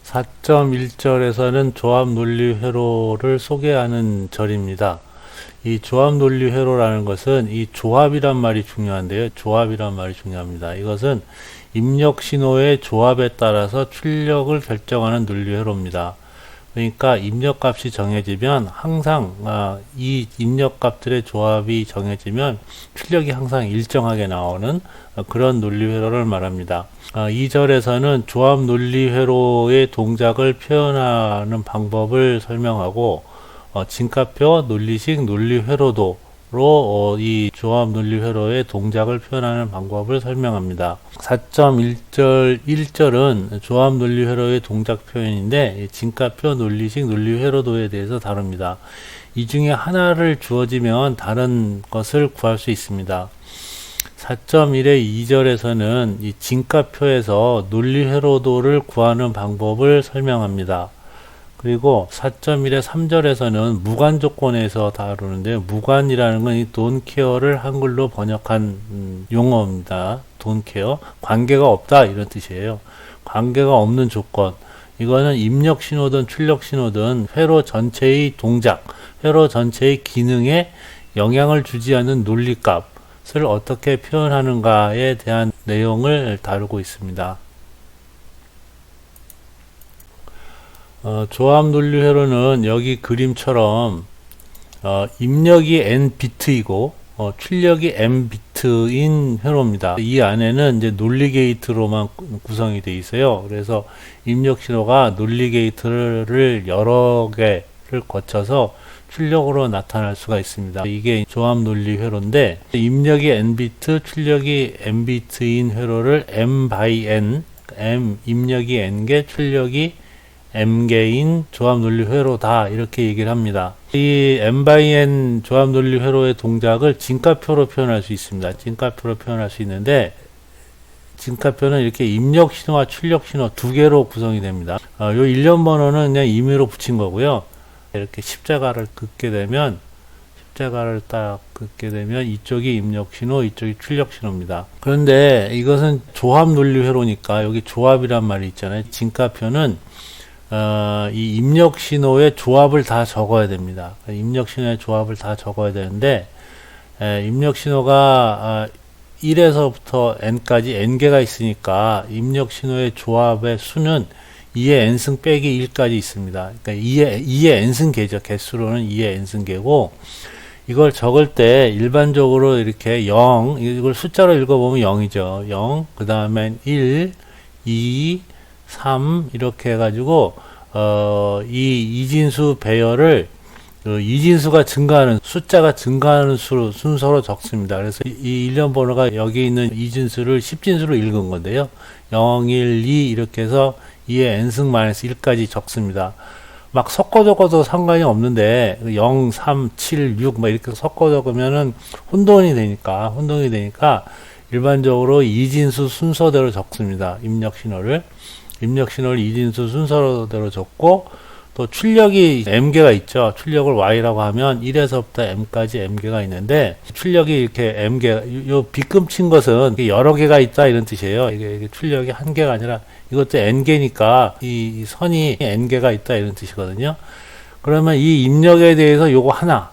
4.1절에서는 조합 논리 회로를 소개하는 절입니다. 이 조합 논리 회로라는 것은 이 조합이란 말이 중요한데요. 조합이란 말이 중요합니다. 이것은 입력 신호의 조합에 따라서 출력을 결정하는 논리 회로입니다. 그러니까 입력 값이 정해지면 항상 이 입력 값들의 조합이 정해지면 출력이 항상 일정하게 나오는 그런 논리 회로를 말합니다. 이 절에서는 조합 논리 회로의 동작을 표현하는 방법을 설명하고 진가표, 논리식, 논리 회로도 이 조합 논리 회로의 동작을 표현하는 방법을 설명합니다. 4.1절 1절은 조합 논리 회로의 동작 표현인데 진가표, 논리식, 논리 회로도에 대해서 다룹니다. 이 중에 하나를 주어지면 다른 것을 구할 수 있습니다. 4.1의 2절에서는 이 진가표에서 논리 회로도를 구하는 방법을 설명합니다. 그리고 4.1의 3절에서는 무관 조건에서 다루는데, 무관이라는 건 이 don't care를 한글로 번역한 용어입니다. don't care, 관계가 없다 이런 뜻이에요. 관계가 없는 조건, 이거는 입력 신호든 출력 신호든 회로 전체의 동작, 회로 전체의 기능에 영향을 주지 않는 논리값을 어떻게 표현하는가에 대한 내용을 다루고 있습니다. 조합 논리 회로는 여기 그림처럼 입력이 n 비트이고 출력이 m 비트인 회로입니다. 이 안에는 이제 논리 게이트로만 구성이 되어 있어요. 그래서 입력 신호가 논리 게이트를 여러 개를 거쳐서 출력으로 나타날 수가 있습니다. 이게 조합 논리 회로인데, 입력이 n 비트, 출력이 m 비트인 회로를 m by n, 입력이 n 개, 출력이 m개인 조합 논리 회로다 이렇게 얘기를 합니다. 이 m by n 조합 논리 회로의 동작을 진가표로 표현할 수 있습니다. 진가표로 표현할 수 있는데, 진가표는 이렇게 입력 신호와 출력 신호 두 개로 구성이 됩니다. 요 일련 번호는 그냥 임의로 붙인 거고요. 이렇게 십자가를 긋게 되면 이쪽이 입력 신호, 이쪽이 출력 신호입니다. 그런데 이것은 조합 논리 회로니까 여기 조합이란 말이 있잖아요. 진가표는 이 입력 신호의 조합을 다 적어야 됩니다. 입력 신호의 조합을 다 적어야 되는데, 입력 신호가 1에서부터 n까지 n개가 있으니까 입력 신호의 조합의 수는 2의 n승 빼기 1까지 있습니다. 그러니까 2의 n승 개죠. 개수로는 2의 n승 개고, 이걸 적을 때 일반적으로 이렇게 0, 이걸 숫자로 읽어보면 0이죠. 0, 그 다음엔 1, 2, 3 이렇게 해가지고 이 이진수 배열을 이진수가 증가하는, 숫자가 증가하는 순서로 적습니다. 그래서 이 일련 번호가 여기 있는 이진수를 10진수로 읽은 건데요. 0, 1, 2 이렇게 해서 2의 n승 마이너스 1까지 적습니다. 막 섞어 적어도 상관이 없는데 0, 3, 7, 6 막 이렇게 섞어 적으면은 혼돈이 되니까 일반적으로 이진수 순서대로 적습니다. 입력 신호를 이진수 순서대로 적고, 또 출력이 m개가 있죠. 출력을 y라고 하면 1에서부터 m까지 m개가 있는데, 출력이 이렇게 m개, 요 빗금친 것은 여러 개가 있다 이런 뜻이에요. 이게 출력이 한 개가 아니라 이것도 n개니까 이 선이 n개가 있다 이런 뜻이거든요. 그러면 이 입력에 대해서 요거 하나,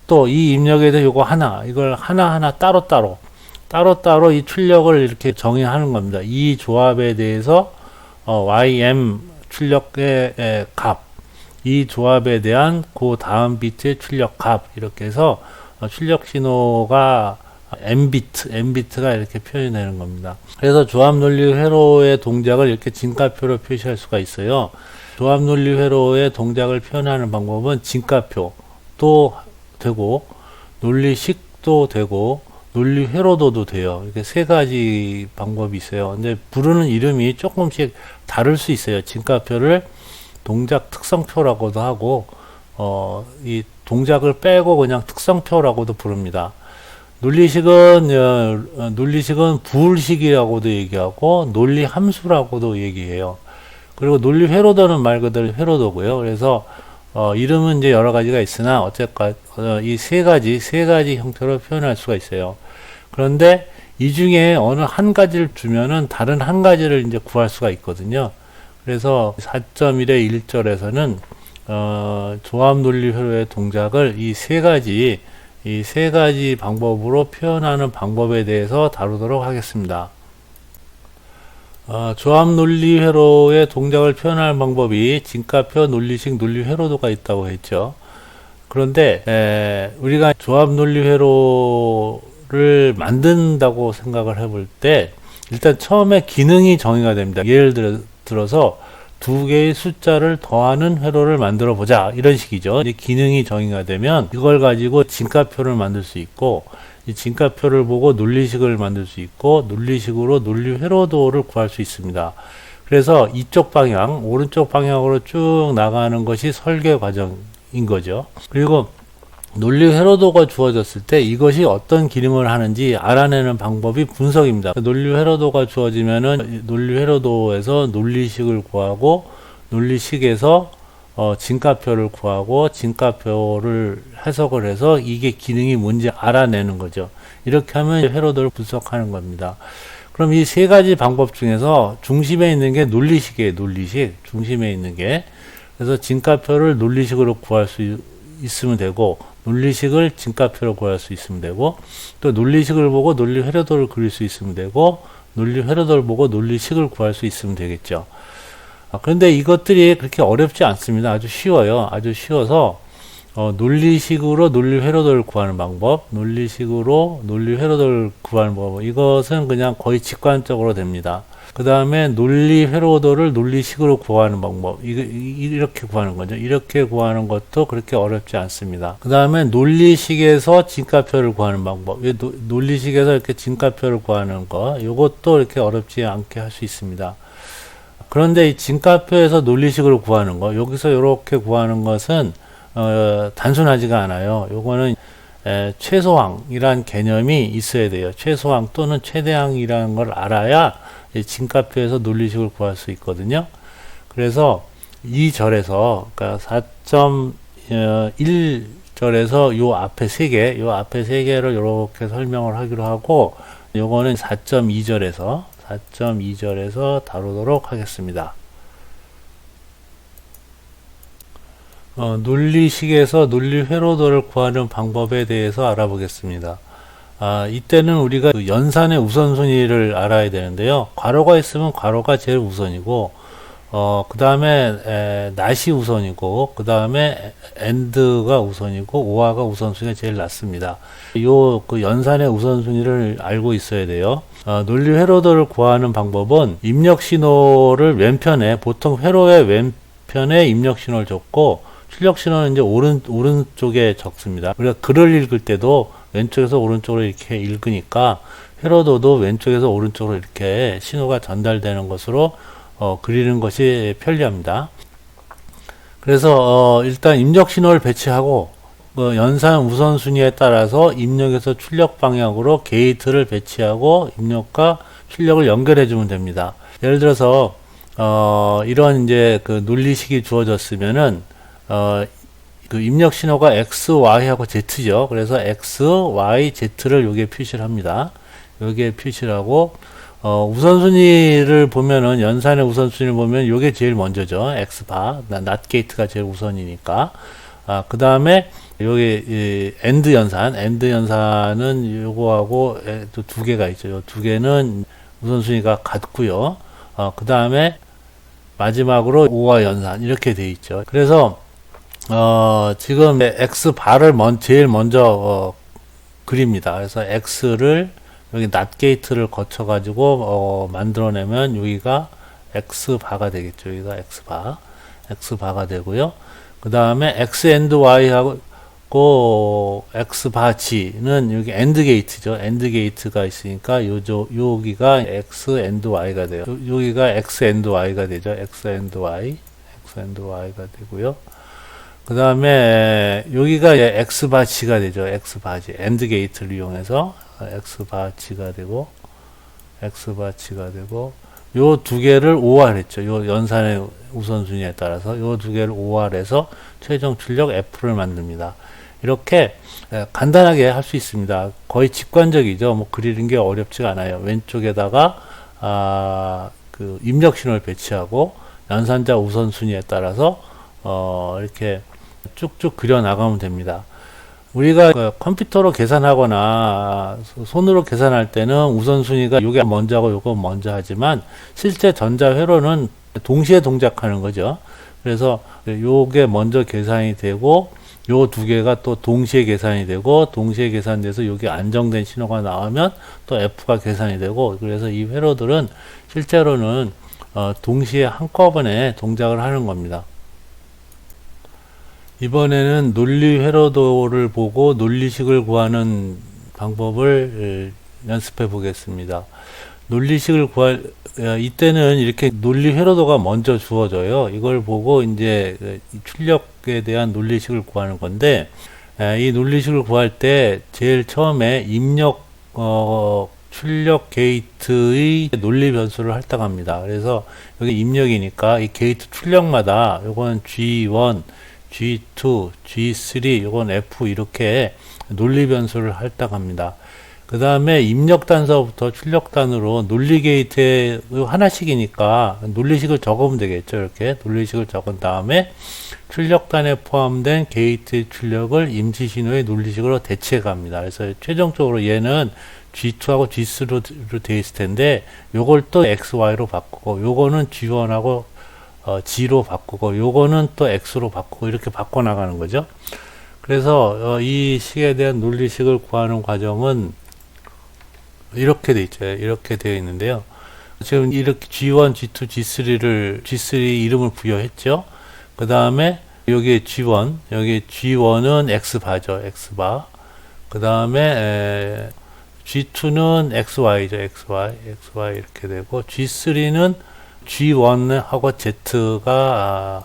또 이 입력에 대해서 요거 하나, 이걸 하나하나 따로따로 이 출력을 이렇게 정의하는 겁니다. 이 조합에 대해서 ym 출력의 값, 이 조합에 대한 그 다음 비트의 출력 값, 이렇게 해서 출력 신호가 m비트가 이렇게 표현이 되는 겁니다. 그래서 조합 논리 회로의 동작을 이렇게 진가표로 표시할 수가 있어요. 조합 논리 회로의 동작을 표현하는 방법은 진가표도 되고, 논리식도 되고, 논리 회로도도 돼요. 이렇게 세 가지 방법이 있어요. 근데 부르는 이름이 조금씩 다를 수 있어요. 진가표를 동작 특성표라고도 하고, 이 동작을 빼고 그냥 특성표라고도 부릅니다. 논리식은 부울식이라고도 얘기하고, 논리 함수라고도 얘기해요. 그리고 논리 회로도는 말 그대로 회로도고요. 그래서 이름은 이제 여러 가지가 있으나 어쨌건 이 세 가지 형태로 표현할 수가 있어요. 그런데 이 중에 어느 한 가지를 주면은 다른 한 가지를 이제 구할 수가 있거든요. 그래서 4.1의 1절에서는 조합 논리 회로의 동작을 이 세 가지 방법으로 표현하는 방법에 대해서 다루도록 하겠습니다. 조합 논리 회로의 동작을 표현하는 방법이 진가표, 논리식, 논리 회로도가 있다고 했죠. 그런데 우리가 조합 논리 회로를 만든다고 생각을 해볼 때 일단 처음에 기능이 정의가 됩니다. 예를 들어서 두 개의 숫자를 더하는 회로를 만들어 보자, 이런 식이죠. 이 기능이 정의가 되면 이걸 가지고 진가표를 만들 수 있고, 이 진가표를 보고 논리식을 만들 수 있고, 논리식으로 논리 회로도를 구할 수 있습니다. 그래서 이쪽 방향, 오른쪽 방향으로 쭉 나가는 것이 설계 과정인 거죠. 그리고 논리 회로도가 주어졌을 때 이것이 어떤 기능을 하는지 알아내는 방법이 분석입니다. 논리 회로도가 주어지면은 논리 회로도에서 논리식을 구하고, 논리식에서 진가표를 구하고, 진가표를 해석을 해서 이게 기능이 뭔지 알아내는 거죠. 이렇게 하면 회로도를 분석하는 겁니다. 그럼 이 세 가지 방법 중에서 중심에 있는 게 논리식이에요. 논리식. 중심에 있는 게. 그래서 진가표를 논리식으로 구할 수 있으면 되고, 논리식을 진가표로 구할 수 있으면 되고, 또 논리식을 보고 논리 회로도를 그릴 수 있으면 되고, 논리 회로도를 보고 논리식을 구할 수 있으면 되겠죠. 그런데 이것들이 그렇게 어렵지 않습니다. 아주 쉬워요. 아주 쉬워서 논리식으로 논리 회로도를 구하는 방법, 논리식으로 논리 회로도를 구하는 방법, 이것은 그냥 거의 직관적으로 됩니다. 그 다음에 논리 회로도를 논리식으로 구하는 방법, 이렇게 구하는 거죠. 이렇게 구하는 것도 그렇게 어렵지 않습니다. 그 다음에 논리식에서 진가표를 구하는 방법, 논리식에서 이렇게 진가표를 구하는 거, 이것도 이렇게 어렵지 않게 할 수 있습니다. 그런데 이 진가표에서 논리식으로 구하는 거, 여기서 이렇게 구하는 것은 단순하지가 않아요. 요거는 최소항이란 개념이 있어야 돼요. 최소항 또는 최대항이라는 걸 알아야 진가표에서 논리식을 구할 수 있거든요. 그래서 이 절에서, 그러니까 4.1절에서 요 앞에 세 개를 이렇게 설명을 하기로 하고, 요거는 4.2절에서 다루도록 하겠습니다. 논리식에서 논리 회로도를 구하는 방법에 대해서 알아보겠습니다. 이때는 우리가 그 연산의 우선순위를 알아야 되는데요. 괄호가 있으면 괄호가 제일 우선이고, 그 다음에 낫이 우선이고, 그 다음에 AND가 우선이고, OR가 우선순위가 제일 낮습니다. 그 연산의 우선순위를 알고 있어야 돼요. 논리 회로도를 구하는 방법은 입력 신호를 왼편에, 보통 회로의 왼편에 입력 신호를 줬고, 출력 신호는 이제 오른쪽에 적습니다. 우리가 글을 읽을 때도 왼쪽에서 오른쪽으로 이렇게 읽으니까 회로도도 왼쪽에서 오른쪽으로 이렇게 신호가 전달되는 것으로 그리는 것이 편리합니다. 그래서 일단 입력 신호를 배치하고 연산 우선순위에 따라서 입력에서 출력 방향으로 게이트를 배치하고 입력과 출력을 연결해 주면 됩니다. 예를 들어서 이런 이제 그 논리식이 주어졌으면은 그 입력 신호가 X, Y하고 Z죠. 그래서 X, Y, Z를 여기에 표시를 합니다. 여기에 표시를 하고, 우선순위를 보면은, 연산의 우선순위를 보면, 요게 제일 먼저죠. X바, 낫 게이트가 제일 우선이니까. 그 다음에, 여기, AND 연산은 요거하고 또 두 개가 있죠. 요 두 개는 우선순위가 같고요. 그 다음에, 마지막으로 OR 연산, 이렇게 돼 있죠. 그래서, 지금 X바를 제일 먼저 그립니다. 그래서 X를 여기 낫 게이트를 거쳐 가지고 만들어내면 여기가 X바가 되겠죠. 여기가 X바가 되고요. 그 다음에 X and Y하고 X바 G는 여기 AND 게이트죠. AND 게이트가 있으니까 여기가 X and Y가 돼요. 여기가 X and Y가 되죠. X and Y가 되고요. 그 다음에 여기가 X바치가 되죠. X바치. AND 게이트를 이용해서 X바치가 되고 요 두 개를 OR 했죠. 요 연산의 우선순위에 따라서 요 두 개를 OR 해서 최종 출력 F를 만듭니다. 이렇게 간단하게 할 수 있습니다. 거의 직관적이죠. 뭐 그리는 게 어렵지가 않아요. 왼쪽에다가 그 입력 신호를 배치하고 연산자 우선순위에 따라서 이렇게 쭉쭉 그려 나가면 됩니다. 우리가 컴퓨터로 계산하거나 손으로 계산할 때는 우선순위가 요게 먼저 하고 요거 먼저 하지만 실제 전자회로는 동시에 동작하는 거죠. 그래서 요게 먼저 계산이 되고 요 두 개가 또 동시에 계산이 되고 동시에 계산돼서 요게 안정된 신호가 나오면 또 F가 계산이 되고, 그래서 이 회로들은 실제로는 동시에 한꺼번에 동작을 하는 겁니다. 이번에는 논리 회로도를 보고 논리식을 구하는 방법을 연습해 보겠습니다. 논리식을 이때는 이렇게 논리 회로도가 먼저 주어져요. 이걸 보고 이제 출력에 대한 논리식을 구하는 건데, 이 논리식을 구할 때 제일 처음에 입력 출력 게이트의 논리 변수를 할당합니다. 그래서 여기 입력이니까 이 게이트 출력마다 요건 G1, G2, G3, 요건 F 이렇게 논리 변수를 할당합니다. 그 다음에 입력 단서부터 출력 단으로 논리 게이트에 하나씩이니까 논리식을 적으면 되겠죠. 이렇게 논리식을 적은 다음에 출력 단에 포함된 게이트의 출력을 임시 신호의 논리식으로 대체해 갑니다. 그래서 최종적으로 얘는 G2하고 G3로 되어 있을 텐데 요걸 또 XY로 바꾸고, 요거는 G1하고 G로 바꾸고, 요거는 또 X로 바꾸고, 이렇게 바꿔 나가는 거죠. 그래서 이 식에 대한 논리식을 구하는 과정은 이렇게 돼 있죠. 이렇게 되어 있는데요. 지금 이렇게 G1, G2, G3 이름을 부여했죠. 그 다음에 여기에 G1, 여기 G1은 X바죠. X바. 그 다음에 G2는 XY죠. XY 이렇게 되고, G3는 G1하고 Z가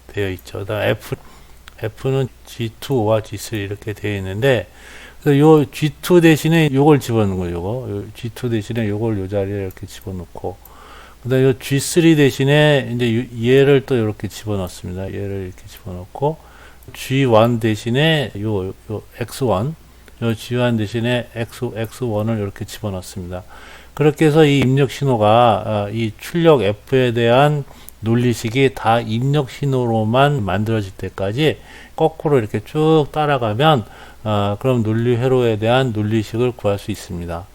되어 있죠. 그다음 F는 G2와 G3 이렇게 되어 있는데, 그래서 요 G2 대신에 요걸 집어넣는 거예요. 요거 G2 대신에 요걸 요 자리에 이렇게 집어넣고, 그다음 요 G3 대신에 이제 얘를 또 이렇게 집어넣습니다. 얘를 이렇게 집어넣고, G1 대신에 요 X1, 요 G1 대신에 X1을 이렇게 집어넣습니다. 그렇게 해서 이 입력 신호가 이 출력 F에 대한 논리식이 다 입력 신호로만 만들어질 때까지 거꾸로 이렇게 쭉 따라가면 그럼 논리 회로에 대한 논리식을 구할 수 있습니다.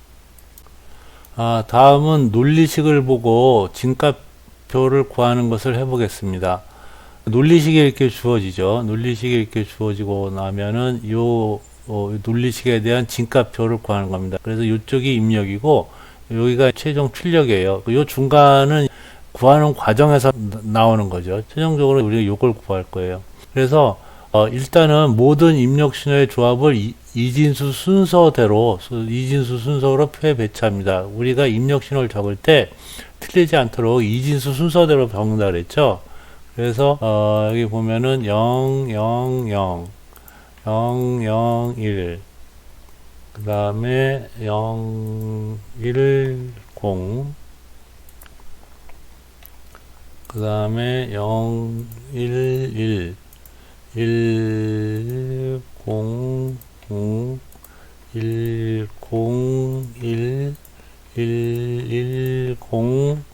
다음은 논리식을 보고 진값표를 구하는 것을 해보겠습니다. 논리식이 이렇게 주어지죠. 논리식이 이렇게 주어지고 나면은 요 논리식에 대한 진값표를 구하는 겁니다. 그래서 이쪽이 입력이고 여기가 최종 출력이에요. 요 중간은 구하는 과정에서 나오는 거죠. 최종적으로 우리가 요걸 구할 거예요. 그래서 일단은 모든 입력 신호의 조합을 이진수 순서로 표에 배치합니다. 우리가 입력 신호를 적을 때 틀리지 않도록 이진수 순서대로 적는다 그랬죠. 그래서 여기 보면은 0, 0, 0, 0, 0, 1, 그 다음에 0, 1, 0, 그 다음에 0, 1, 1, 1, 0, 0, 1, 0, 1, 1, 1, 0,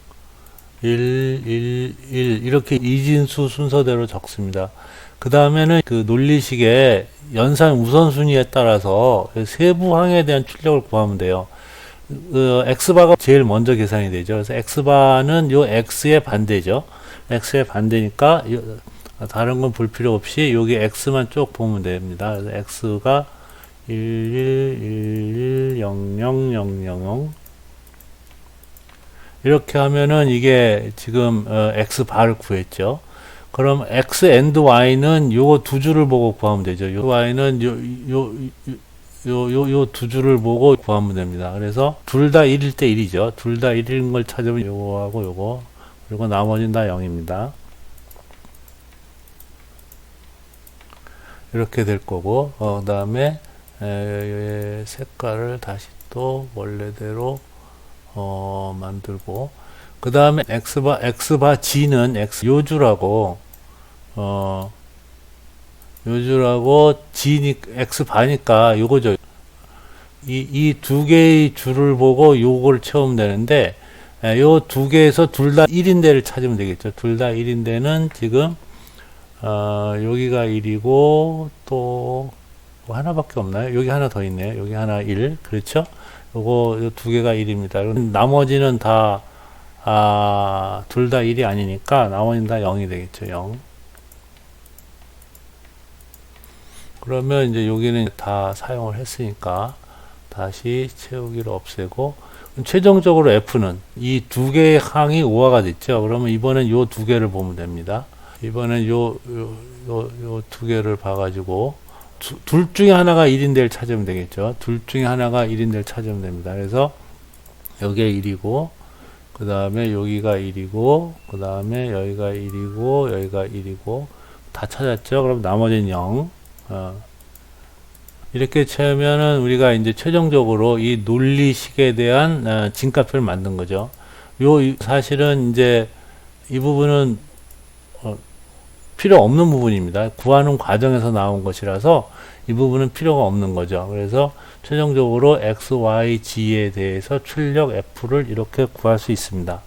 1, 1, 1 이렇게 이진수 순서대로 적습니다. 그 다음에는 그 논리식의 연산 우선순위에 따라서 세부항에 대한 출력을 구하면 돼요. X바가 제일 먼저 계산이 되죠. 그래서 X바는 요 X의 반대죠. X의 반대니까 다른 건 볼 필요 없이 여기 X만 쭉 보면 됩니다. 그래서 X가 1, 1, 1, 1, 0, 0, 0, 0, 0 이렇게 하면은 이게 지금 X바를 구했죠. 그럼 X and Y는 요거 두 줄을 보고 구하면 되죠. 요 Y는 요 두 줄을 보고 구하면 됩니다. 그래서 둘 다 1일 때 1이죠. 둘 다 1인 걸 찾으면 요거하고 요거, 그리고 나머지는 다 0입니다. 이렇게 될 거고, 그 다음에 색깔을 다시 또 원래대로 만들고, 그 다음에 X바 G는 요줄하고 G X바니까 요거죠. 이 두 개의 줄을 보고 요걸 채우면 되는데, 요 두 개에서 둘 다 1인대를 찾으면 되겠죠. 둘 다 1인대는 지금 여기가 1이고 또 뭐 하나밖에 없나요? 여기 하나 더 있네요. 여기 하나 1. 그렇죠? 요 두 개가 1입니다. 나머지는 다 둘 다 1이 아니니까 나머지는 다 0이 되겠죠. 0. 그러면 이제 여기는 다 사용을 했으니까 다시 채우기를 없애고 최종적으로 F는 이 두 개의 항이 오화가 됐죠. 그러면 이번엔 요 두 개를 보면 됩니다. 이번엔 요 두 개를 봐가지고 둘 중에 하나가 1인대를 찾으면 되겠죠. 둘 중에 하나가 1인대를 찾으면 됩니다. 그래서 여기가 1이고 그 다음에 여기가 1이고 그 다음에 여기가 1이고 여기가 1이고 다 찾았죠. 그럼 나머지는 0. 이렇게 채우면은 우리가 이제 최종적으로 이 논리식에 대한 진값을 만든 거죠. 사실은 이제 이 부분은 필요 없는 부분입니다. 구하는 과정에서 나온 것이라서 이 부분은 필요가 없는 거죠. 그래서 최종적으로 x, y, g에 대해서 출력 f를 이렇게 구할 수 있습니다.